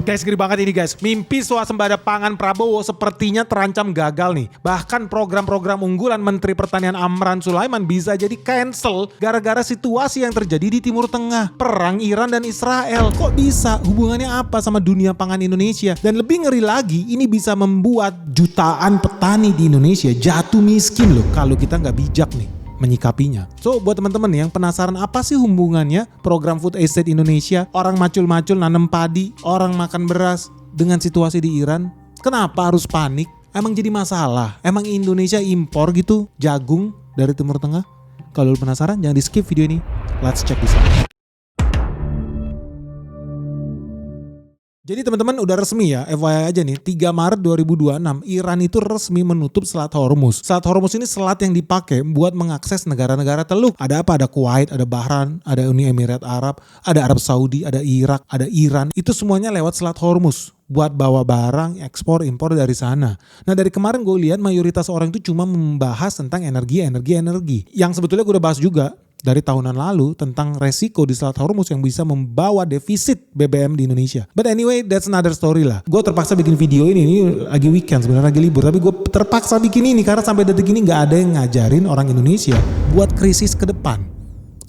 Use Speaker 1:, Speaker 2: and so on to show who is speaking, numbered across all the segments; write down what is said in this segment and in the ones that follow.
Speaker 1: Guys, ngeri banget ini guys. Mimpi swasembada pangan Prabowo sepertinya terancam gagal nih. Bahkan program-program unggulan Menteri Pertanian Amran Sulaiman bisa jadi cancel gara-gara situasi yang terjadi di Timur Tengah. Perang Iran dan Israel. Kok bisa? Hubungannya apa sama dunia pangan Indonesia? Dan lebih ngeri lagi, ini bisa membuat jutaan petani di Indonesia jatuh miskin loh kalau kita nggak bijak nih menyikapinya. So buat teman-teman yang penasaran apa sih hubungannya program Food Estate Indonesia, orang macul-macul nanam padi, orang makan beras dengan situasi di Iran, kenapa harus panik? Emang jadi masalah? Emang Indonesia impor gitu jagung dari Timur Tengah? Kalau lu penasaran jangan di skip video ini. Let's check this out. Jadi teman-teman udah resmi ya, FYI aja nih, 3 Maret 2026 Iran itu resmi menutup Selat Hormuz. Selat Hormuz ini selat yang dipakai buat mengakses negara-negara Teluk. Ada apa? Ada Kuwait, ada Bahrain, ada Uni Emirat Arab, ada Arab Saudi, ada Irak, ada Iran. Itu semuanya lewat Selat Hormuz buat bawa barang, ekspor, impor dari sana. Nah dari kemarin gue lihat mayoritas orang itu cuma membahas tentang energi. Yang sebetulnya gue udah bahas juga dari tahunan lalu tentang resiko di Selat Hormuz yang bisa membawa defisit BBM di Indonesia. But anyway, that's another story lah. Gue terpaksa bikin video ini lagi weekend, sebenarnya lagi libur. Tapi gue terpaksa bikin ini karena sampai detik ini gak ada yang ngajarin orang Indonesia buat krisis ke depan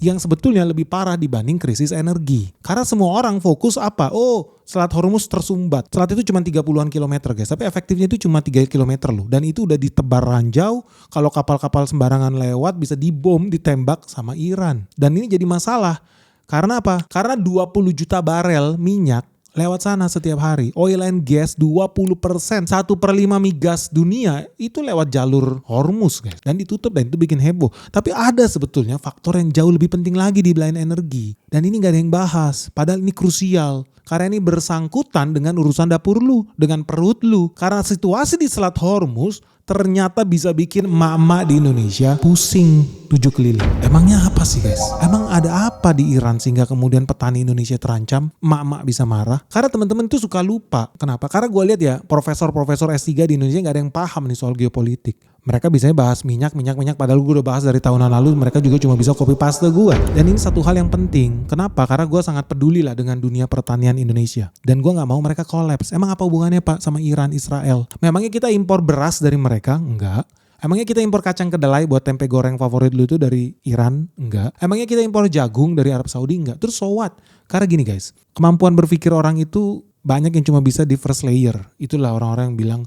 Speaker 1: yang sebetulnya lebih parah dibanding krisis energi. Karena semua orang fokus apa? Oh, Selat Hormuz tersumbat. Selat itu cuma 30-an kilometer guys, tapi efektifnya itu cuma 3 kilometer loh. Dan itu udah ditebar ranjau, kalau kapal-kapal sembarangan lewat bisa dibom, ditembak sama Iran. Dan ini jadi masalah. Karena apa? Karena 20 juta barel minyak lewat sana setiap hari. Oil and gas 20%, 1/5 migas dunia itu lewat jalur Hormuz guys. Dan ditutup dan itu bikin heboh. Tapi ada sebetulnya faktor yang jauh lebih penting lagi di belahan energi. Dan ini gak ada yang bahas. Padahal ini krusial. Karena ini bersangkutan dengan urusan dapur lu, dengan perut lu. Karena situasi di Selat Hormuz ternyata bisa bikin emak-emak di Indonesia pusing 7 keliling. Emangnya apa sih guys? Emang ada apa di Iran sehingga kemudian petani Indonesia terancam? Emak-emak bisa marah? Karena teman-teman itu suka lupa. Kenapa? Karena gue lihat ya profesor-profesor S3 di Indonesia gak ada yang paham nih soal geopolitik. Mereka biasanya bahas minyak, padahal gue udah bahas dari tahunan lalu, mereka juga cuma bisa copy paste gue. Dan ini satu hal yang penting. Kenapa? Karena gue sangat peduli lah dengan dunia pertanian Indonesia. Dan gue gak mau mereka kolaps. Emang apa hubungannya Pak sama Iran, Israel? Memangnya kita impor beras dari mereka? Enggak. Emangnya kita impor kacang kedelai buat tempe goreng favorit lu itu dari Iran? Enggak. Emangnya kita impor jagung dari Arab Saudi? Enggak. Terus so what? Karena gini guys, kemampuan berpikir orang itu banyak yang cuma bisa di first layer. Itulah orang-orang yang bilang,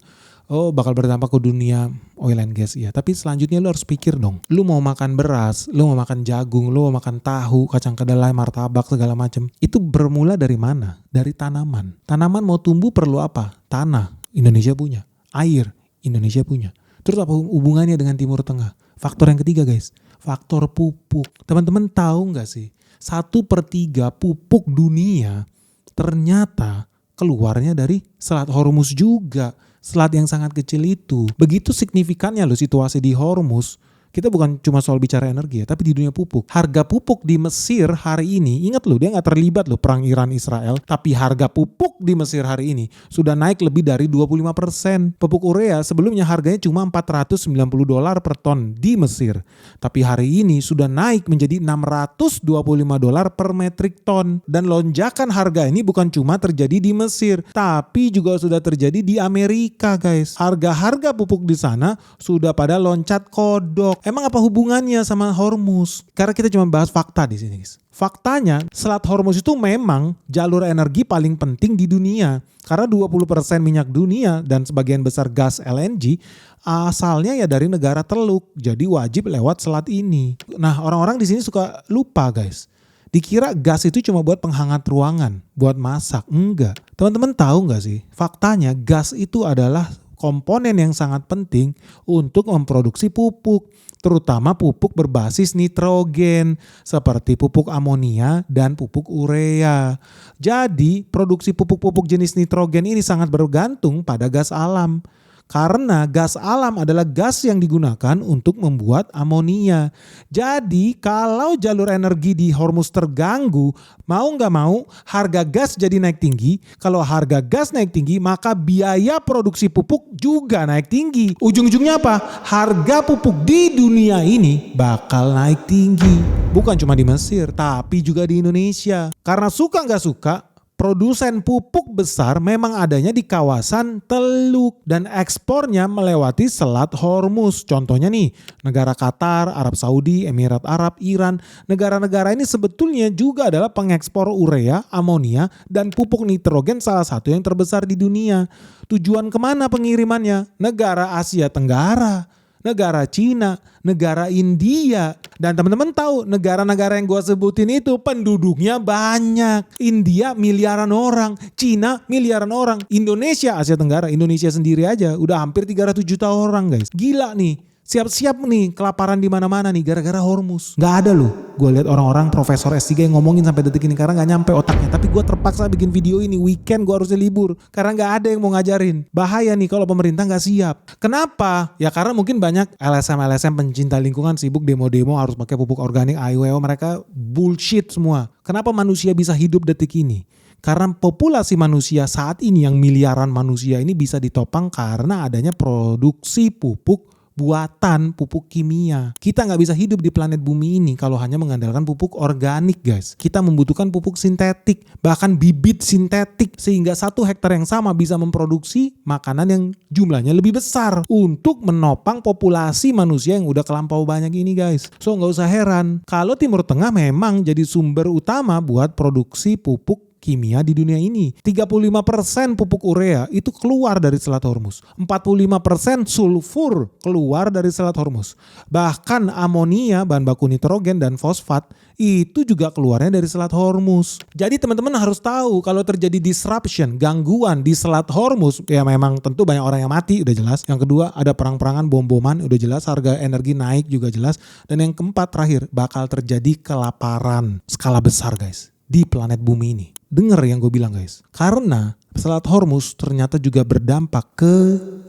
Speaker 1: oh bakal berdampak ke dunia oil and gas ya. Tapi selanjutnya lu harus pikir dong. Lu mau makan beras, lu mau makan jagung, lu mau makan tahu, kacang kedelai, martabak segala macam. Itu bermula dari mana? Dari tanaman. Tanaman mau tumbuh perlu apa? Tanah. Indonesia punya. Air. Indonesia punya. Terus apa hubungannya dengan Timur Tengah? Faktor yang ketiga guys. Faktor pupuk. Teman-teman tahu gak sih? 1/3 pupuk dunia ternyata keluarnya dari Selat Hormuz juga. Selat yang sangat kecil itu. Begitu signifikannya loh situasi di Hormuz. Kita bukan cuma soal bicara energi ya, tapi di dunia pupuk. Harga pupuk di Mesir hari ini, ingat loh dia gak terlibat loh perang Iran-Israel. Tapi harga pupuk di Mesir hari ini sudah naik lebih dari 25%. Pupuk urea sebelumnya harganya cuma $490 per ton di Mesir. Tapi hari ini sudah naik menjadi $625 per metrik ton. Dan lonjakan harga ini bukan cuma terjadi di Mesir, tapi juga sudah terjadi di Amerika guys. Harga-harga pupuk di sana sudah pada loncat kodok. Emang apa hubungannya sama Hormuz? Karena kita cuma bahas fakta di sini guys. Faktanya Selat Hormuz itu memang jalur energi paling penting di dunia. Karena 20% minyak dunia dan sebagian besar gas LNG asalnya ya dari negara Teluk. Jadi wajib lewat selat ini. Nah orang-orang di sini suka lupa guys. Dikira gas itu cuma buat penghangat ruangan, buat masak. Enggak. Teman-teman tahu gak sih? Faktanya gas itu adalah komponen yang sangat penting untuk memproduksi pupuk. Terutama pupuk berbasis nitrogen seperti pupuk amonia dan pupuk urea. Jadi produksi pupuk-pupuk jenis nitrogen ini sangat bergantung pada gas alam. Karena gas alam adalah gas yang digunakan untuk membuat amonia. Jadi kalau jalur energi di Hormuz terganggu, mau gak mau harga gas jadi naik tinggi. Kalau harga gas naik tinggi maka biaya produksi pupuk juga naik tinggi. Ujung-ujungnya apa? Harga pupuk di dunia ini bakal naik tinggi. Bukan cuma di Mesir tapi juga di Indonesia. Karena suka gak suka, produsen pupuk besar memang adanya di kawasan Teluk dan ekspornya melewati Selat Hormuz. Contohnya nih, negara Qatar, Arab Saudi, Emirat Arab, Iran. Negara-negara ini sebetulnya juga adalah pengekspor urea, amonia, dan pupuk nitrogen salah satu yang terbesar di dunia. Tujuan kemana pengirimannya? Negara Asia Tenggara, negara Cina, negara India. Dan teman-teman tahu negara-negara yang gue sebutin itu penduduknya banyak. India miliaran orang, Cina miliaran orang, Indonesia, Asia Tenggara, Indonesia sendiri aja udah hampir 300 juta orang guys. Gila nih. Siap-siap nih kelaparan di mana-mana nih gara-gara Hormuz. Gak ada loh. Gue lihat orang-orang profesor S3 yang ngomongin sampai detik ini karena gak nyampe otaknya. Tapi gue terpaksa bikin video ini. Weekend gue harusnya libur karena gak ada yang mau ngajarin. Bahaya nih kalau pemerintah gak siap. Kenapa? Ya karena mungkin banyak LSM pencinta lingkungan sibuk demo-demo harus pakai pupuk organik, AIWO. Mereka bullshit semua. Kenapa manusia bisa hidup detik ini? Karena populasi manusia saat ini yang miliaran manusia ini bisa ditopang karena adanya produksi pupuk buatan, pupuk kimia. Kita nggak bisa hidup di planet bumi ini kalau hanya mengandalkan pupuk organik guys. Kita membutuhkan pupuk sintetik, bahkan bibit sintetik. Sehingga 1 hektar yang sama bisa memproduksi makanan yang jumlahnya lebih besar. Untuk menopang populasi manusia yang udah kelampau banyak ini guys. So nggak usah heran kalau Timur Tengah memang jadi sumber utama buat produksi pupuk kimia di dunia ini. 35% pupuk urea itu keluar dari Selat Hormuz. 45% sulfur keluar dari Selat Hormuz. Bahkan amonia, bahan baku nitrogen dan fosfat itu juga keluarnya dari Selat Hormuz. Jadi teman-teman harus tahu kalau terjadi disruption, gangguan di Selat Hormuz, ya memang tentu banyak orang yang mati udah jelas. Yang kedua ada perang-perangan, bom-boman udah jelas, harga energi naik juga jelas. Dan yang keempat terakhir bakal terjadi kelaparan skala besar guys di planet bumi ini. Dengar yang gue bilang guys, karena Selat Hormuz ternyata juga berdampak ke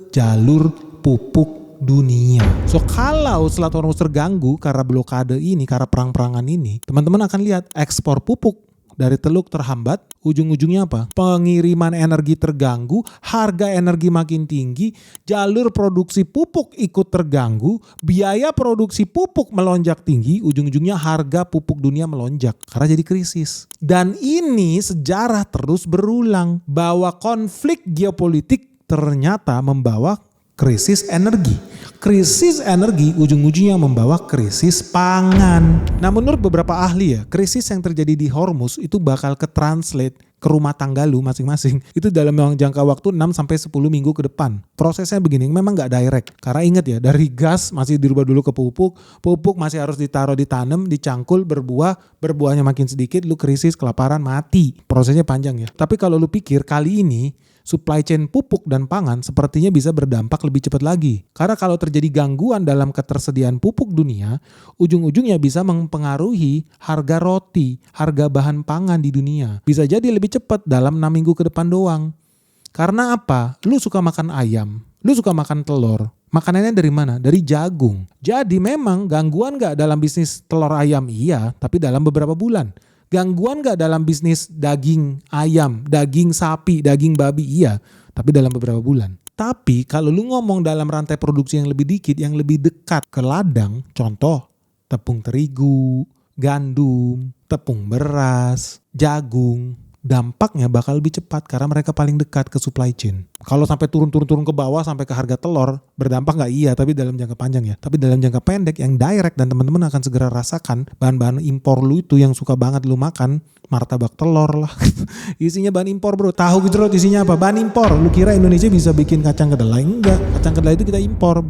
Speaker 1: jalur pupuk dunia. So kalau Selat Hormuz terganggu karena blokade ini, karena perang-perangan ini, teman-teman akan lihat ekspor pupuk dari Teluk terhambat, ujung-ujungnya apa? Pengiriman energi terganggu, harga energi makin tinggi, jalur produksi pupuk ikut terganggu, biaya produksi pupuk melonjak tinggi, ujung-ujungnya harga pupuk dunia melonjak karena jadi krisis. Dan ini sejarah terus berulang bahwa konflik geopolitik ternyata membawa krisis energi. Krisis energi ujung-ujungnya membawa krisis pangan. Nah menurut beberapa ahli ya, krisis yang terjadi di Hormuz itu bakal ke-translate ke rumah tangga lu masing-masing. Itu dalam jangka waktu 6-10 minggu ke depan. Prosesnya begini, memang gak direct. Karena ingat ya, dari gas masih dirubah dulu ke pupuk. Pupuk masih harus ditaruh ditanam, dicangkul, berbuah. Berbuahnya makin sedikit, lu krisis, kelaparan, mati. Prosesnya panjang ya. Tapi kalau lu pikir kali ini, supply chain pupuk dan pangan sepertinya bisa berdampak lebih cepat lagi. Karena kalau terjadi gangguan dalam ketersediaan pupuk dunia, ujung-ujungnya bisa mempengaruhi harga roti, harga bahan pangan di dunia. Bisa jadi lebih cepat dalam 6 minggu ke depan doang. Karena apa? Lu suka makan ayam, lu suka makan telur. Makanannya dari mana? Dari jagung. Jadi memang gangguan gak dalam bisnis telur ayam? Iya, tapi dalam beberapa bulan. Gangguan gak dalam bisnis daging ayam, daging sapi, daging babi? Iya, tapi dalam beberapa bulan. Tapi kalau lu ngomong dalam rantai produksi yang lebih dikit, yang lebih dekat ke ladang, contoh tepung terigu, gandum, tepung beras, jagung, dampaknya bakal lebih cepat karena mereka paling dekat ke supply chain. Kalau sampai turun ke bawah sampai ke harga telur, berdampak nggak? Iya, tapi dalam jangka panjang ya. Tapi dalam jangka pendek yang direct dan teman-teman akan segera rasakan bahan-bahan impor lu itu yang suka banget lu makan, martabak telur lah. Isinya bahan impor bro. Tahu gejrot isinya apa? Bahan impor. Lu kira Indonesia bisa bikin kacang kedelai? Enggak. Kacang kedelai itu kita impor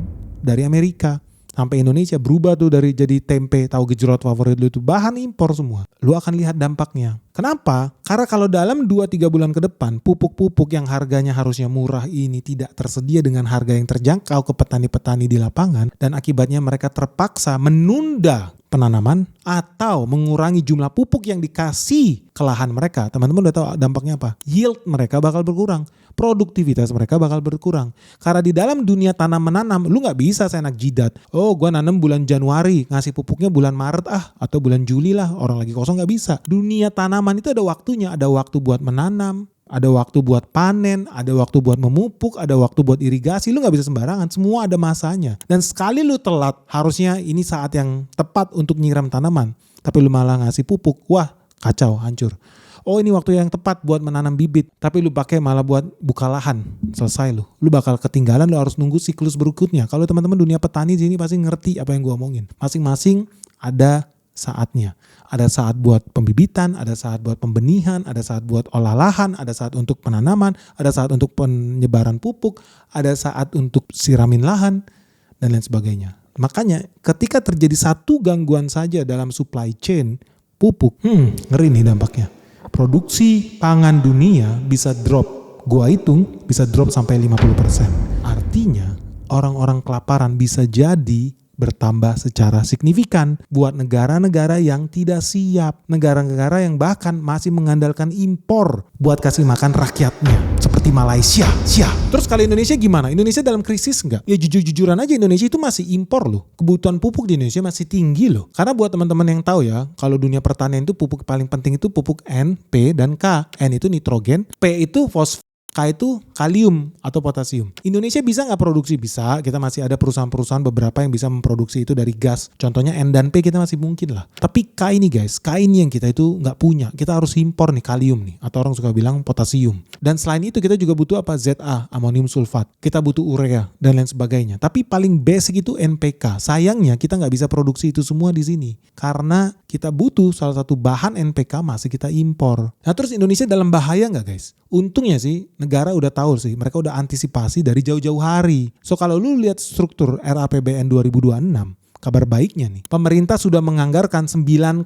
Speaker 1: dari Amerika. Sampai Indonesia berubah tuh dari jadi tempe, tahu gejrot favorit lu itu bahan impor semua. Lu akan lihat dampaknya. Kenapa? Karena kalau dalam 2-3 bulan ke depan pupuk-pupuk yang harganya harusnya murah ini tidak tersedia dengan harga yang terjangkau ke petani-petani di lapangan dan akibatnya mereka terpaksa menunda penanaman atau mengurangi jumlah pupuk yang dikasih ke lahan mereka. Teman-teman udah tahu dampaknya apa? Yield mereka bakal berkurang. Produktivitas mereka bakal berkurang. Karena di dalam dunia tanam menanam, lu gak bisa seenak jidat. Oh gue nanam bulan Januari, ngasih pupuknya bulan Maret atau bulan Juli lah, orang lagi kosong gak bisa. Dunia tanaman itu ada waktunya, ada waktu buat menanam, ada waktu buat panen, ada waktu buat memupuk, ada waktu buat irigasi. Lu gak bisa sembarangan, semua ada masanya. Dan sekali lu telat, harusnya ini saat yang tepat untuk nyiram tanaman. Tapi lu malah ngasih pupuk, wah kacau, hancur. Oh ini waktu yang tepat buat menanam bibit, tapi lu pakai malah buat buka lahan, selesai lu. Lu bakal ketinggalan, lu harus nunggu siklus berikutnya. Kalau teman-teman dunia petani di sini pasti ngerti apa yang gua omongin. Masing-masing ada saatnya. Ada saat buat pembibitan, ada saat buat pembenihan, ada saat buat olah lahan, ada saat untuk penanaman, ada saat untuk penyebaran pupuk, ada saat untuk siramin lahan, dan lain sebagainya. Makanya ketika terjadi satu gangguan saja dalam supply chain pupuk, ngeri nih dampaknya. Produksi pangan dunia bisa drop. Gua hitung bisa drop sampai 50%. Artinya orang-orang kelaparan bisa jadi bertambah secara signifikan buat negara-negara yang tidak siap. Negara-negara yang bahkan masih mengandalkan impor buat kasih makan rakyatnya. Seperti Malaysia. Terus kalau Indonesia gimana? Indonesia dalam krisis nggak? Ya jujur-jujuran aja Indonesia itu masih impor loh. Kebutuhan pupuk di Indonesia masih tinggi loh. Karena buat teman-teman yang tahu ya, kalau dunia pertanian itu pupuk paling penting itu pupuk N, P, dan K. N itu nitrogen, P itu fosfor, K itu kalium atau potasium. Indonesia bisa nggak produksi? Bisa. Kita masih ada perusahaan-perusahaan beberapa yang bisa memproduksi itu dari gas. Contohnya N dan P kita masih mungkin lah. Tapi K ini guys, K ini yang kita itu nggak punya. Kita harus impor nih kalium nih. Atau orang suka bilang potasium. Dan selain itu kita juga butuh apa? ZA, amonium sulfat. Kita butuh urea dan lain sebagainya. Tapi paling basic itu NPK. Sayangnya kita nggak bisa produksi itu semua di sini. Karena kita butuh salah satu bahan NPK masih kita impor. Nah terus Indonesia dalam bahaya nggak guys? Untungnya sih negara udah tahu sih, mereka udah antisipasi dari jauh-jauh hari. So kalau lu lihat struktur RAPBN 2026, kabar baiknya nih, pemerintah sudah menganggarkan 9,5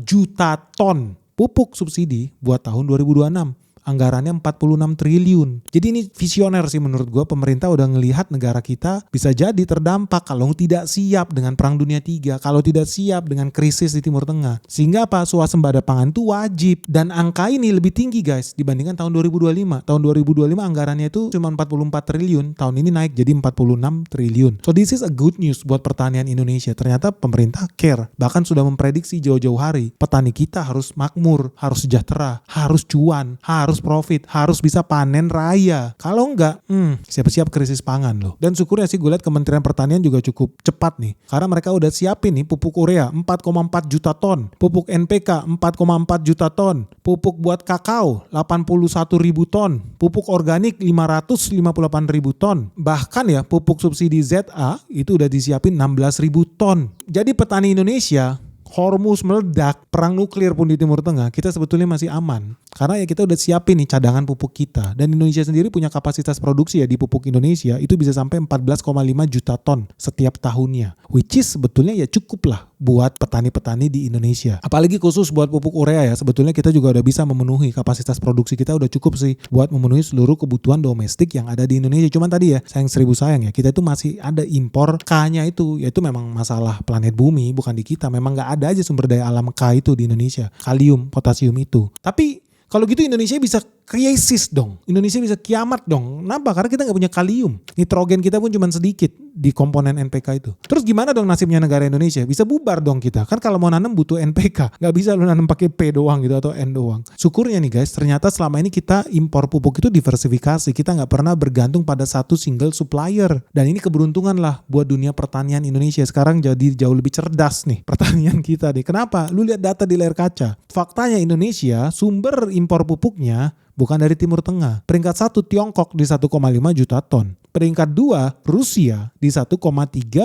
Speaker 1: juta ton pupuk subsidi buat tahun 2026. Anggarannya 46 triliun. Jadi ini visioner sih menurut gue. Pemerintah udah ngelihat negara kita bisa jadi terdampak kalau tidak siap dengan Perang Dunia III, kalau tidak siap dengan krisis di Timur Tengah. Sehingga apa? Swasembada pangan itu wajib. Dan angka ini lebih tinggi guys dibandingkan tahun 2025. Tahun 2025 anggarannya itu cuma 44 triliun. Tahun ini naik jadi 46 triliun. So this is a good news buat pertanian Indonesia. Ternyata pemerintah care. Bahkan sudah memprediksi jauh-jauh hari. Petani kita harus makmur, harus sejahtera, harus cuan, harus profit, harus bisa panen raya. Kalau enggak, siap-siap krisis pangan loh. Dan syukurnya sih gue lihat Kementerian Pertanian juga cukup cepat nih. Karena mereka udah siapin nih pupuk urea 4,4 juta ton, pupuk NPK 4,4 juta ton, pupuk buat kakao 81 ribu ton, pupuk organik 558 ribu ton. Bahkan ya pupuk subsidi ZA itu udah disiapin 16 ribu ton. Jadi petani Indonesia, Hormuz meledak, perang nuklir pun di Timur Tengah, kita sebetulnya masih aman. Karena ya kita udah siapin nih cadangan pupuk kita. Dan Indonesia sendiri punya kapasitas produksi ya di pupuk Indonesia itu bisa sampai 14,5 juta ton setiap tahunnya. Which is sebetulnya ya cukup lah buat petani-petani di Indonesia. Apalagi khusus buat pupuk urea ya, sebetulnya kita juga udah bisa memenuhi kapasitas produksi kita udah cukup sih buat memenuhi seluruh kebutuhan domestik yang ada di Indonesia. Cuman tadi ya, sayang seribu sayang ya, kita itu masih ada impor K-nya itu, yaitu memang masalah planet bumi, bukan di kita. Memang nggak ada aja sumber daya alam K itu di Indonesia, kalium, potasium itu. Tapi kalau gitu Indonesia bisa krisis dong. Indonesia bisa kiamat dong. Kenapa? Karena kita nggak punya kalium. Nitrogen kita pun cuma sedikit di komponen NPK itu. Terus gimana dong nasibnya negara Indonesia? Bisa bubar dong kita. Kan kalau mau nanam butuh NPK. Nggak bisa lu nanam pakai P doang gitu atau N doang. Syukurnya nih guys, ternyata selama ini kita impor pupuk itu diversifikasi. Kita nggak pernah bergantung pada satu single supplier. Dan ini keberuntungan lah buat dunia pertanian Indonesia. Sekarang jadi jauh lebih cerdas nih pertanian kita nih. Kenapa? Lu lihat data di layar kaca. Faktanya Indonesia sumber impor pupuknya bukan dari Timur Tengah. Peringkat 1 Tiongkok di 1,5 juta ton. Peringkat 2 Rusia di 1,3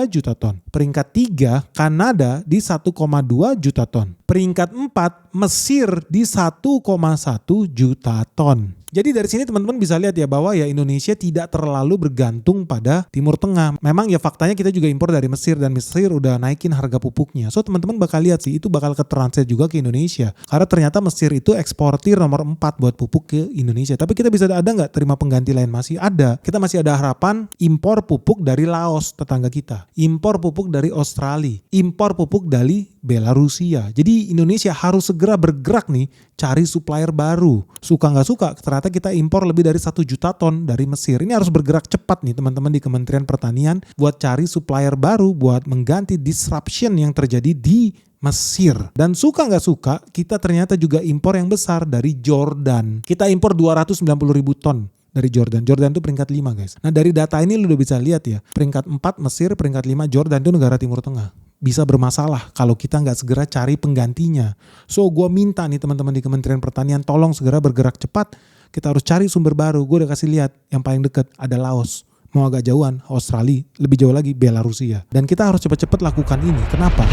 Speaker 1: juta ton. Peringkat 3 Kanada di 1,2 juta ton. Peringkat 4 Mesir di 1,1 juta ton. Jadi dari sini teman-teman bisa lihat ya bahwa ya Indonesia tidak terlalu bergantung pada Timur Tengah. Memang ya faktanya kita juga impor dari Mesir dan Mesir udah naikin harga pupuknya. So teman-teman bakal lihat sih itu bakal ketranslate juga ke Indonesia. Karena ternyata Mesir itu eksportir nomor 4 buat pupuk ke Indonesia. Tapi kita bisa ada nggak terima pengganti lain? Masih ada. Kita masih ada harapan impor pupuk dari Laos tetangga kita. Impor pupuk dari Australia. Impor pupuk dari Belarusia. Jadi Indonesia harus segera bergerak nih cari supplier baru. Suka nggak suka ternyata kita impor lebih dari 1 juta ton dari Mesir. Ini harus bergerak cepat nih teman-teman di Kementerian Pertanian buat cari supplier baru buat mengganti disruption yang terjadi di Mesir. Dan suka nggak suka kita ternyata juga impor yang besar dari Jordan. Kita impor 290 ribu ton dari Jordan. Jordan itu peringkat 5 guys. Nah dari data ini lu udah bisa lihat ya. Peringkat 4 Mesir, peringkat 5 Jordan itu negara Timur Tengah. bisa bermasalah kalau kita nggak segera cari penggantinya. So gue minta nih teman-teman di Kementerian Pertanian tolong segera bergerak cepat. Kita harus cari sumber baru. Gue udah kasih lihat yang paling dekat ada Laos. Mau agak jauhan Australia, lebih jauh lagi Belarusia. Dan kita harus cepat-cepat lakukan ini. Kenapa?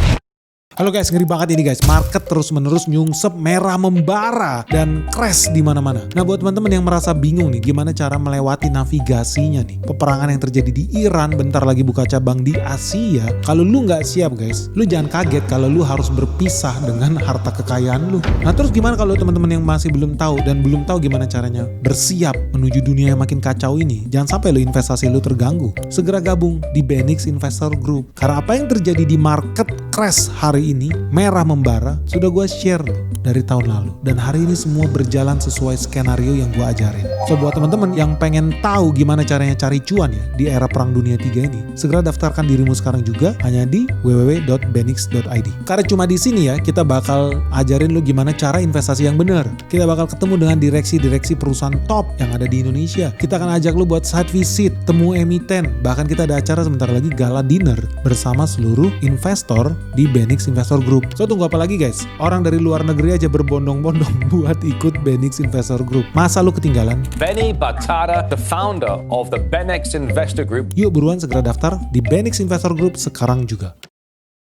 Speaker 1: Halo guys, ngeri banget ini guys. Market terus menerus nyungsep, merah membara dan crash di mana-mana. Nah, buat teman-teman yang merasa bingung nih gimana cara melewati navigasinya nih. Peperangan yang terjadi di Iran, bentar lagi buka cabang di Asia. Kalau lu nggak siap guys, lu jangan kaget kalau lu harus berpisah dengan harta kekayaan lu. Nah, terus gimana kalau teman-teman yang masih belum tahu dan belum tahu gimana caranya bersiap menuju dunia yang makin kacau ini? Jangan sampai lu investasi lu terganggu. Segera gabung di Benix Investor Group. Karena apa yang terjadi di market crash hari ini, merah membara, sudah gue share dari tahun lalu. Dan hari ini semua berjalan sesuai skenario yang gue ajarin. So buat teman-teman yang pengen tahu gimana caranya cari cuan ya di era perang dunia 3 ini, segera daftarkan dirimu sekarang juga hanya di www.benix.id. Karena cuma di sini ya kita bakal ajarin lu gimana cara investasi yang benar. Kita bakal ketemu dengan direksi-direksi perusahaan top yang ada di Indonesia. Kita akan ajak lu buat site visit, temu emiten, bahkan kita ada acara sebentar lagi gala dinner bersama seluruh investor di Benix Investor Group. So tunggu apa lagi guys? Orang dari luar negeri aja berbondong-bondong buat ikut Benix Investor Group. Masa lu ketinggalan?
Speaker 2: Benny Batara, the founder of the Benix Investor Group.
Speaker 1: Yuk buruan segera daftar di Benix Investor Group sekarang juga.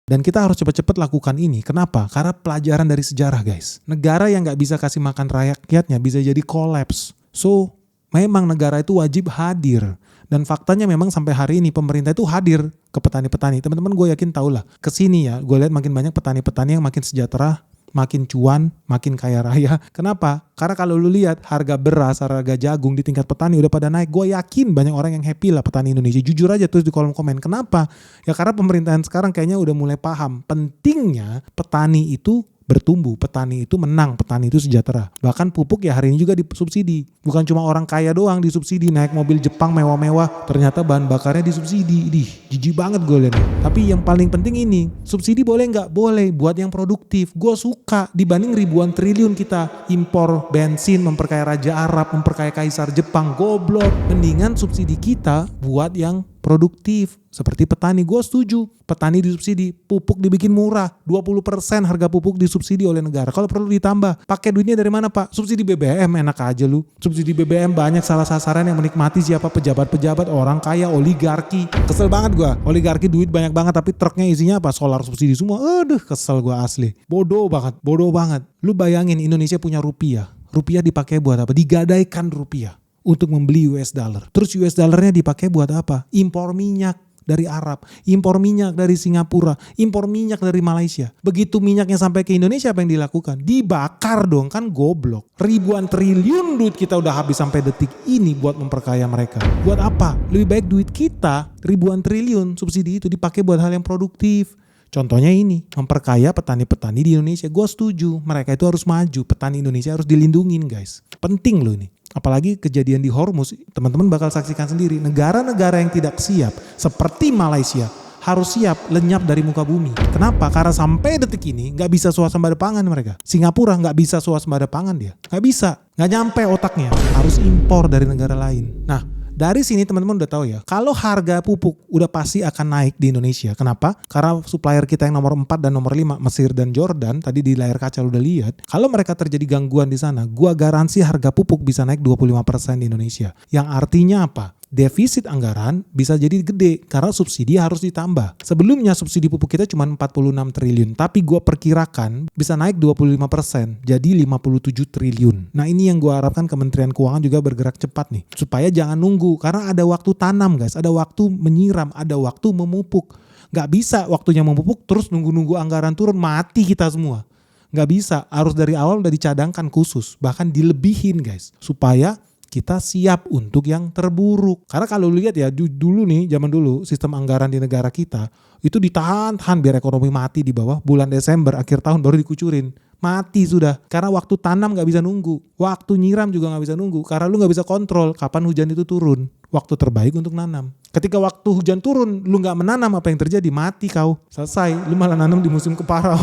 Speaker 1: Dan kita harus cepat-cepat lakukan ini. Kenapa? Karena pelajaran dari sejarah guys. Negara yang nggak bisa kasih makan rakyatnya bisa jadi kolaps. So memang negara itu wajib hadir. Dan faktanya memang sampai hari ini pemerintah itu hadir ke petani-petani. Teman-teman gue yakin tau lah. Kesini ya gue lihat makin banyak petani-petani yang makin sejahtera, makin cuan, makin kaya raya. Kenapa? Karena kalau lu lihat harga beras, harga jagung di tingkat petani udah pada naik. Gue yakin banyak orang yang happy lah petani Indonesia. Jujur aja tulis di kolom komen. Kenapa? Ya karena pemerintahan sekarang kayaknya udah mulai paham. Pentingnya petani itu bertumbuh, petani itu menang, petani itu sejahtera. Bahkan pupuk ya hari ini juga disubsidi. Bukan cuma orang kaya doang disubsidi, naik mobil Jepang mewah-mewah, ternyata bahan bakarnya disubsidi. Jijik banget gue liat. Tapi yang paling penting ini, subsidi boleh nggak? Boleh, buat yang produktif. Gue suka dibanding ribuan triliun kita impor bensin, memperkaya Raja Arab, memperkaya Kaisar Jepang, goblok. Mendingan subsidi kita buat yang produktif. Seperti petani, gue setuju. Petani disubsidi, pupuk dibikin murah. 20% harga pupuk disubsidi oleh negara. Kalau perlu ditambah, pakai duitnya dari mana pak? Subsidi BBM, enak aja lu. Subsidi BBM banyak salah sasaran yang menikmati siapa? Pejabat-pejabat, orang kaya, oligarki. Kesel banget gue. Oligarki duit banyak banget tapi truknya isinya apa? Solar subsidi semua. Aduh kesel gue asli. Bodoh banget. Lu bayangin Indonesia punya rupiah. Rupiah dipakai buat apa? Digadaikan rupiah untuk membeli US dollar. Terus US dollarnya dipakai buat apa? Impor minyak dari Arab, impor minyak dari Singapura, impor minyak dari Malaysia. Begitu minyaknya sampai ke Indonesia apa yang dilakukan? Dibakar dong, kan goblok. Ribuan triliun duit kita udah habis sampai detik ini buat memperkaya mereka. Buat apa? Lebih baik duit kita ribuan triliun subsidi itu dipakai buat hal yang produktif. Contohnya ini, memperkaya petani-petani di Indonesia. Gue setuju, mereka itu harus maju. Petani Indonesia harus dilindungin guys. Penting loh ini. Apalagi kejadian di Hormuz, teman-teman bakal saksikan sendiri. Negara-negara yang tidak siap, seperti Malaysia, harus siap lenyap dari muka bumi. Kenapa? Karena sampai detik ini nggak bisa swasembada pangan mereka. Singapura nggak bisa swasembada pangan dia. Nggak bisa, nggak nyampe otaknya. Harus impor dari negara lain. Nah, dari sini teman-teman udah tahu ya, kalau harga pupuk udah pasti akan naik di Indonesia. Kenapa? Karena supplier kita yang nomor 4 dan nomor 5, Mesir dan Jordan, tadi di layar kaca lu udah lihat, kalau mereka terjadi gangguan di sana, gua garansi harga pupuk bisa naik 25% di Indonesia. Yang artinya apa? Defisit anggaran bisa jadi gede karena subsidi harus ditambah. Sebelumnya subsidi pupuk kita cuma 46 triliun, tapi gue perkirakan bisa naik 25%, jadi 57 triliun. Nah ini yang gue harapkan Kementerian Keuangan juga bergerak cepat nih, supaya jangan nunggu, karena ada waktu tanam guys, ada waktu menyiram, ada waktu memupuk. Gak bisa waktunya memupuk terus nunggu-nunggu anggaran turun, mati kita semua. Gak bisa, harus dari awal udah dicadangkan khusus, bahkan dilebihin guys, supaya kita siap untuk yang terburuk. Karena kalau lu lihat ya dulu nih, zaman dulu sistem anggaran di negara kita itu ditahan-tahan biar ekonomi mati di bawah. Bulan Desember akhir tahun baru dikucurin. Mati sudah. Karena waktu tanam gak bisa nunggu. Waktu nyiram juga gak bisa nunggu. Karena lu gak bisa kontrol kapan hujan itu turun. Waktu terbaik untuk nanam. Ketika waktu hujan turun, lu gak menanam, apa yang terjadi? Mati kau. Selesai, lu malah nanam di musim kemarau.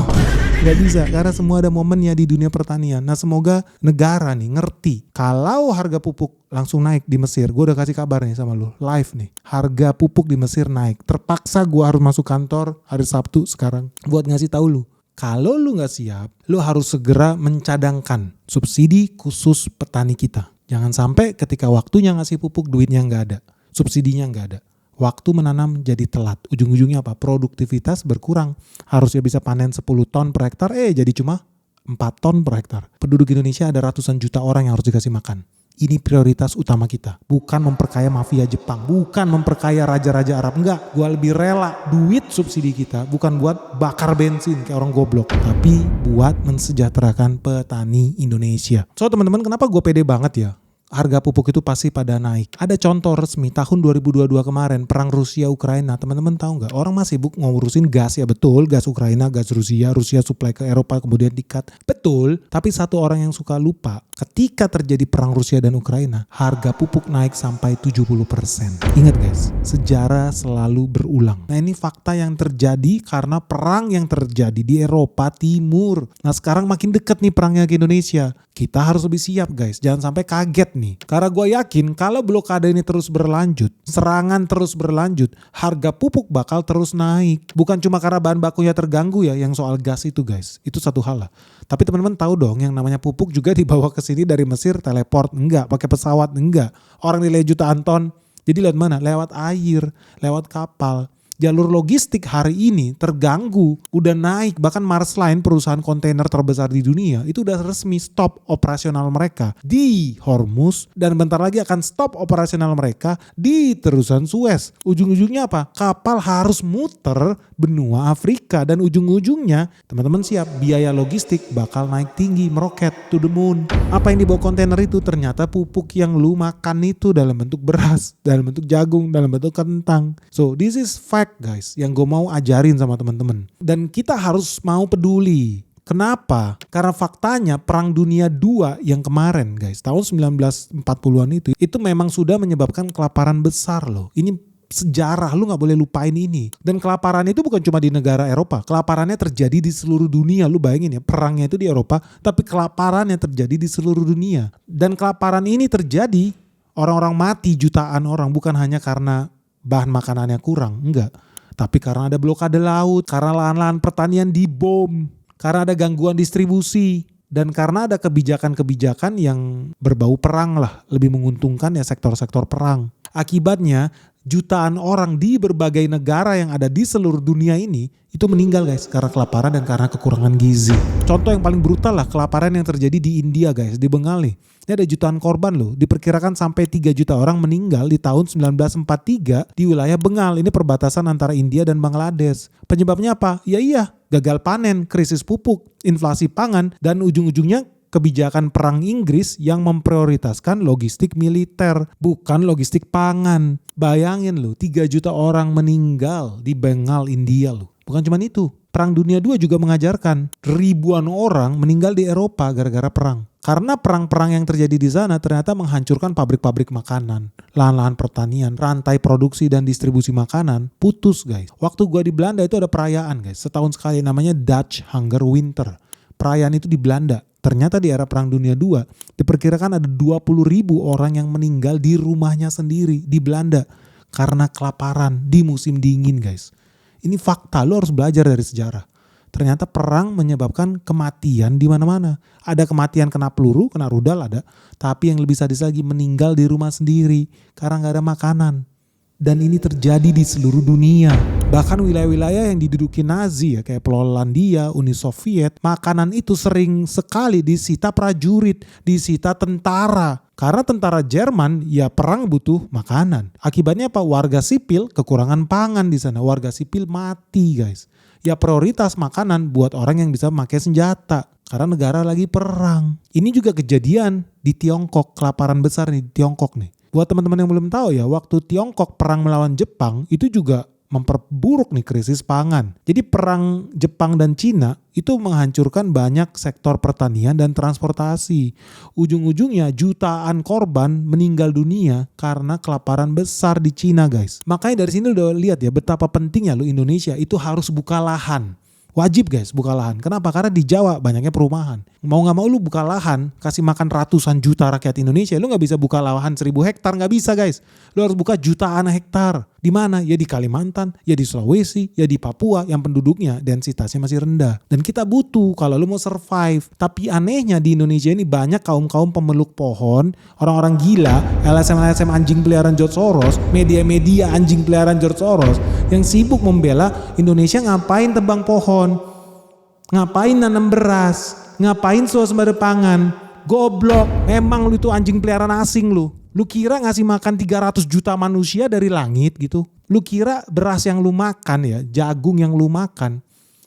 Speaker 1: Gak bisa, karena semua ada momennya di dunia pertanian. Nah semoga negara nih ngerti. Kalau harga pupuk langsung naik di Mesir, gue udah kasih kabar nih sama lu, live nih. Harga pupuk di Mesir naik. Terpaksa gue harus masuk kantor hari Sabtu sekarang buat ngasih tahu lu. Kalau lu gak siap, lu harus segera mencadangkan subsidi khusus petani kita. Jangan sampai ketika waktunya ngasih pupuk duitnya gak ada. Subsidinya nggak ada. Waktu menanam jadi telat. Ujung-ujungnya apa? Produktivitas berkurang. Harusnya bisa panen 10 ton per hektar, jadi cuma 4 ton per hektar. Penduduk Indonesia ada ratusan juta orang yang harus dikasih makan. Ini prioritas utama kita. Bukan memperkaya mafia Jepang. Bukan memperkaya raja-raja Arab. Enggak. Gua lebih rela duit subsidi kita bukan buat bakar bensin kayak orang goblok. Tapi buat mensejahterakan petani Indonesia. So teman-teman, kenapa gue pede banget ya? Harga pupuk itu pasti pada naik. Ada contoh resmi tahun 2022 kemarin, perang Rusia-Ukraina. Teman-teman tahu nggak? Orang masih sibuk ngurusin gas, ya betul. Gas Ukraina, gas Rusia suplai ke Eropa kemudian di-cut. Betul, tapi satu orang yang suka lupa. Ketika terjadi perang Rusia dan Ukraina, harga pupuk naik sampai 70%. Ingat guys, sejarah selalu berulang. Nah ini fakta yang terjadi karena perang yang terjadi di Eropa Timur. Nah sekarang makin dekat nih perangnya ke Indonesia. Kita harus lebih siap guys, jangan sampai kaget nih. Karena gue yakin kalau blokade ini terus berlanjut, serangan terus berlanjut, harga pupuk bakal terus naik. Bukan cuma karena bahan bakunya terganggu ya, yang soal gas itu guys. Itu satu hal lah. Tapi teman-teman tahu dong yang namanya pupuk juga dibawa ke sini dari Mesir teleport, enggak. Pakai pesawat, enggak. Orang nilai jutaan ton. Jadi lewat mana? Lewat air, lewat kapal. Jalur logistik hari ini terganggu, udah naik. Bahkan Maersk Line, perusahaan kontainer terbesar di dunia, itu udah resmi stop operasional mereka di Hormuz dan bentar lagi akan stop operasional mereka di terusan Suez. Ujung-ujungnya apa? Kapal harus muter benua Afrika dan ujung-ujungnya teman-teman siap, biaya logistik bakal naik tinggi, meroket to the moon. Apa yang dibawa kontainer itu ternyata pupuk yang lu makan itu dalam bentuk beras, dalam bentuk jagung, dalam bentuk kentang. So this is fact guys, yang gue mau ajarin sama teman-teman. Dan kita harus mau peduli. Kenapa? Karena faktanya Perang Dunia II yang kemarin guys, tahun 1940-an itu memang sudah menyebabkan kelaparan besar loh. Ini sejarah, lu gak boleh lupain ini. Dan kelaparan itu bukan cuma di negara Eropa. Kelaparannya terjadi di seluruh dunia. Lu bayangin ya, perangnya itu di Eropa, tapi kelaparannya terjadi di seluruh dunia. Dan kelaparan ini terjadi, orang-orang mati jutaan orang, bukan hanya karena bahan makanannya kurang, enggak. Tapi karena ada blokade laut, karena lahan-lahan pertanian dibom, karena ada gangguan distribusi, dan karena ada kebijakan-kebijakan yang berbau perang lah, lebih menguntungkan ya sektor-sektor perang. Akibatnya jutaan orang di berbagai negara yang ada di seluruh dunia ini itu meninggal guys karena kelaparan dan karena kekurangan gizi. Contoh yang paling brutal lah kelaparan yang terjadi di India guys, di Bengal nih. Ini ada jutaan korban loh, diperkirakan sampai 3 juta orang meninggal di tahun 1943 di wilayah Bengal. Ini perbatasan antara India dan Bangladesh. Penyebabnya apa? Ya iya, gagal panen, krisis pupuk, inflasi pangan, dan ujung-ujungnya kebijakan perang Inggris yang memprioritaskan logistik militer, bukan logistik pangan. Bayangin loh, 3 juta orang meninggal di Bengal, India loh. Bukan cuma itu, Perang Dunia II juga mengajarkan ribuan orang meninggal di Eropa gara-gara perang. Karena perang-perang yang terjadi di sana ternyata menghancurkan pabrik-pabrik makanan, lahan-lahan pertanian, rantai produksi dan distribusi makanan putus guys. Waktu gua di Belanda itu ada perayaan guys, setahun sekali namanya Dutch Hunger Winter. Perayaan itu di Belanda. Ternyata di era Perang Dunia II diperkirakan ada 20.000 orang yang meninggal di rumahnya sendiri di Belanda karena kelaparan di musim dingin guys. Ini fakta, lo harus belajar dari sejarah. Ternyata perang menyebabkan kematian di mana-mana. Ada kematian kena peluru, kena rudal ada. Tapi yang lebih sadis lagi meninggal di rumah sendiri karena gak ada makanan. Dan ini terjadi di seluruh dunia. Bahkan wilayah-wilayah yang diduduki Nazi ya kayak Polandia, Uni Soviet, makanan itu sering sekali disita prajurit, disita tentara. Karena tentara Jerman ya perang butuh makanan. Akibatnya apa? Warga sipil kekurangan pangan di sana. Warga sipil mati guys. Ya prioritas makanan buat orang yang bisa memakai senjata. Karena negara lagi perang. Ini juga kejadian di Tiongkok. Kelaparan besar nih di Tiongkok nih. Buat teman-teman yang belum tahu ya, waktu Tiongkok perang melawan Jepang itu juga memperburuk nih krisis pangan. Jadi perang Jepang dan Cina itu menghancurkan banyak sektor pertanian dan transportasi. Ujung-ujungnya jutaan korban meninggal dunia karena kelaparan besar di Cina, guys. Makanya dari sini udah lihat ya betapa pentingnya lu Indonesia itu harus buka lahan. Wajib guys buka lahan. Kenapa? Karena di Jawa banyaknya perumahan. Mau gak mau lu buka lahan, kasih makan ratusan juta rakyat Indonesia. Lu gak bisa buka lahan 1.000 hektar, gak bisa guys. Lu harus buka jutaan hektar. Di mana? Ya di Kalimantan, ya di Sulawesi, ya di Papua yang penduduknya densitasnya masih rendah. Dan kita butuh kalau lu mau survive. Tapi anehnya di Indonesia ini banyak kaum-kaum pemeluk pohon, orang-orang gila, LSM-LSM anjing peliharaan George Soros, media-media anjing peliharaan George Soros yang sibuk membela Indonesia ngapain tebang pohon, ngapain nanam beras, ngapain swasembada pangan. Goblok, memang lu itu anjing peliharaan asing lu. Lu kira ngasih makan 300 juta manusia dari langit gitu? Lu kira beras yang lu makan ya, jagung yang lu makan,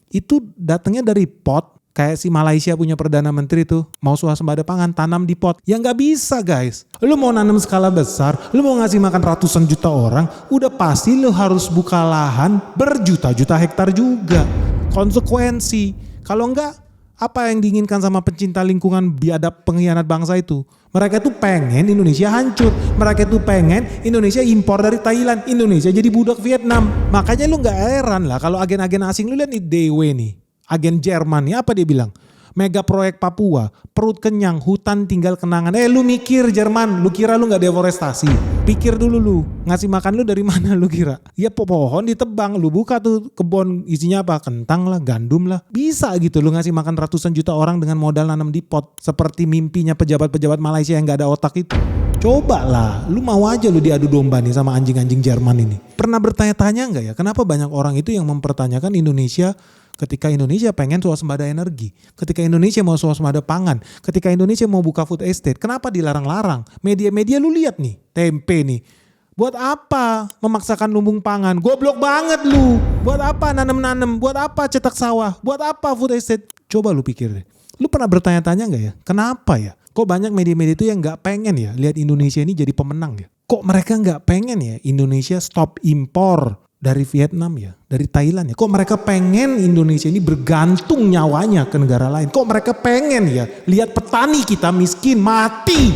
Speaker 1: itu datangnya dari pot? Kayak si Malaysia punya Perdana Menteri tuh, mau swasembada pangan tanam di pot. Ya gak bisa guys. Lu mau nanam skala besar, lu mau ngasih makan ratusan juta orang, udah pasti lu harus buka lahan berjuta-juta hektar juga. Konsekuensi. Kalau enggak, apa yang diinginkan sama pencinta lingkungan biadab pengkhianat bangsa itu? Mereka tuh pengen Indonesia hancur. Mereka tuh pengen Indonesia impor dari Thailand. Indonesia jadi budak Vietnam. Makanya lu gak heran lah kalau agen-agen asing, lu lihat nih DW nih. Agen Jerman nih, apa dia bilang? Mega proyek Papua, perut kenyang, hutan tinggal kenangan. Lu mikir Jerman, lu kira lu gak deforestasi? Pikir dulu lu, ngasih makan lu dari mana lu kira? Ya pohon ditebang, lu buka tuh kebun isinya apa? Kentang lah, gandum lah. Bisa gitu lu ngasih makan ratusan juta orang dengan modal nanam di pot. Seperti mimpinya pejabat-pejabat Malaysia yang gak ada otak itu. Coba lah, lu mau aja lu diadu domba nih sama anjing-anjing Jerman ini. Pernah bertanya-tanya gak ya, kenapa banyak orang itu yang mempertanyakan Indonesia ketika Indonesia pengen swasembada energi, ketika Indonesia mau swasembada pangan, ketika Indonesia mau buka food estate, kenapa dilarang-larang? Media-media lu lihat nih, tempe nih. Buat apa memaksakan lumbung pangan? Goblok banget lu. Buat apa nanam-nanam? Buat apa cetak sawah? Buat apa food estate? Coba lu pikir deh. Lu pernah bertanya-tanya gak ya? Kenapa ya? Kok banyak media-media itu yang gak pengen ya lihat Indonesia ini jadi pemenang ya? Kok mereka gak pengen ya Indonesia stop impor dari Vietnam ya, dari Thailand ya. Kok mereka pengen Indonesia ini bergantung nyawanya ke negara lain? Kok mereka pengen ya lihat petani kita miskin mati?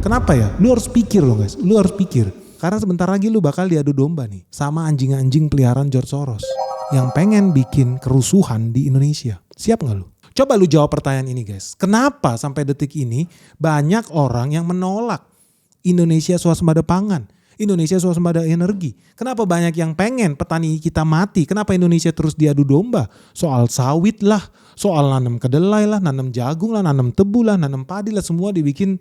Speaker 1: Kenapa ya? Lu harus pikir loh guys, lu harus pikir. Karena sebentar lagi lu bakal diadu domba nih sama anjing-anjing peliharaan George Soros yang pengen bikin kerusuhan di Indonesia. Siap gak lu? Coba lu jawab pertanyaan ini guys. Kenapa sampai detik ini banyak orang yang menolak Indonesia swasembada pangan? Indonesia swasembada energi. Kenapa banyak yang pengen petani kita mati? Kenapa Indonesia terus diadu domba? Soal sawit lah, soal nanam kedelai lah, nanam jagung lah, nanam tebu lah, nanam padi lah, semua dibikin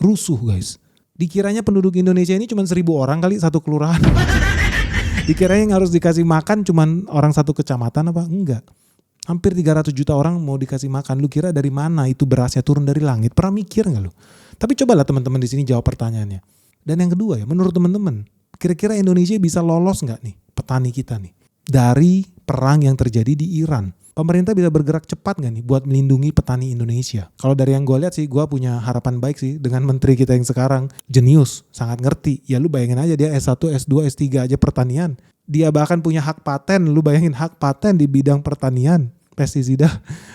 Speaker 1: rusuh guys. Dikiranya penduduk Indonesia ini cuma 1.000 orang kali satu kelurahan. Dikiranya yang harus dikasih makan cuma orang satu kecamatan apa? Enggak. Hampir 300 juta orang mau dikasih makan. Lu kira dari mana itu berasnya turun dari langit? Pernah mikir gak lu? Tapi cobalah teman-teman di sini jawab pertanyaannya. Dan yang kedua ya, menurut teman-teman, kira-kira Indonesia bisa lolos nggak nih petani kita nih dari perang yang terjadi di Iran? Pemerintah bisa bergerak cepat nggak nih buat melindungi petani Indonesia? Kalau dari yang gue lihat sih, gue punya harapan baik sih dengan menteri kita yang sekarang, jenius, sangat ngerti. Ya lu bayangin aja dia S1, S2, S3 aja pertanian. Dia bahkan punya hak paten, lu bayangin hak paten di bidang pertanian. Pestisida.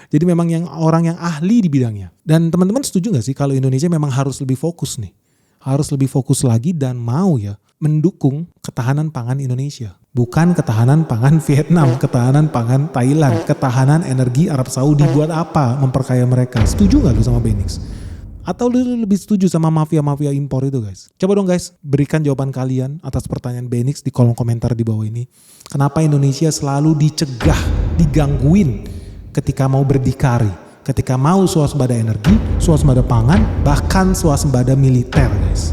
Speaker 1: Jadi memang yang orang yang ahli di bidangnya. Dan teman-teman setuju nggak sih kalau Indonesia memang harus lebih fokus nih? Harus lebih fokus lagi dan mau ya mendukung ketahanan pangan Indonesia. Bukan ketahanan pangan Vietnam, ketahanan pangan Thailand, ketahanan energi Arab Saudi. Buat apa memperkaya mereka? Setuju gak lu sama Benix? Atau lu lebih setuju sama mafia-mafia impor itu guys? Coba dong guys, berikan jawaban kalian atas pertanyaan Benix di kolom komentar di bawah ini. Kenapa Indonesia selalu dicegah, digangguin ketika mau berdikari? Ketika mau swasembada energi, swasembada pangan, bahkan swasembada militer guys.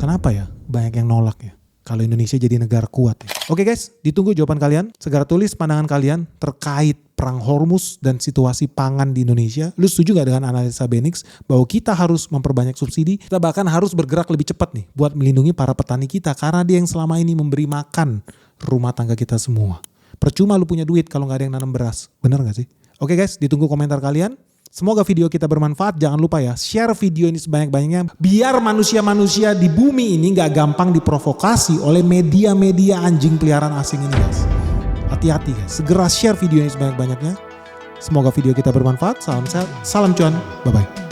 Speaker 1: Kenapa ya banyak yang nolak ya? Kalau Indonesia jadi negara kuat ya. Oke guys, ditunggu jawaban kalian. Segera tulis pandangan kalian terkait perang Hormuz dan situasi pangan di Indonesia. Lu setuju gak dengan analisa Benix bahwa kita harus memperbanyak subsidi? Kita bahkan harus bergerak lebih cepat nih buat melindungi para petani kita. Karena dia yang selama ini memberi makan rumah tangga kita semua. Percuma lu punya duit kalau gak ada yang nanam beras. Bener gak sih? Oke guys, ditunggu komentar kalian. Semoga video kita bermanfaat. Jangan lupa ya, share video ini sebanyak-banyaknya. Biar manusia-manusia di bumi ini gak gampang diprovokasi oleh media-media anjing peliharaan asing ini guys. Hati-hati guys, segera share video ini sebanyak-banyaknya. Semoga video kita bermanfaat. Salam sehat, salam cuan, bye-bye.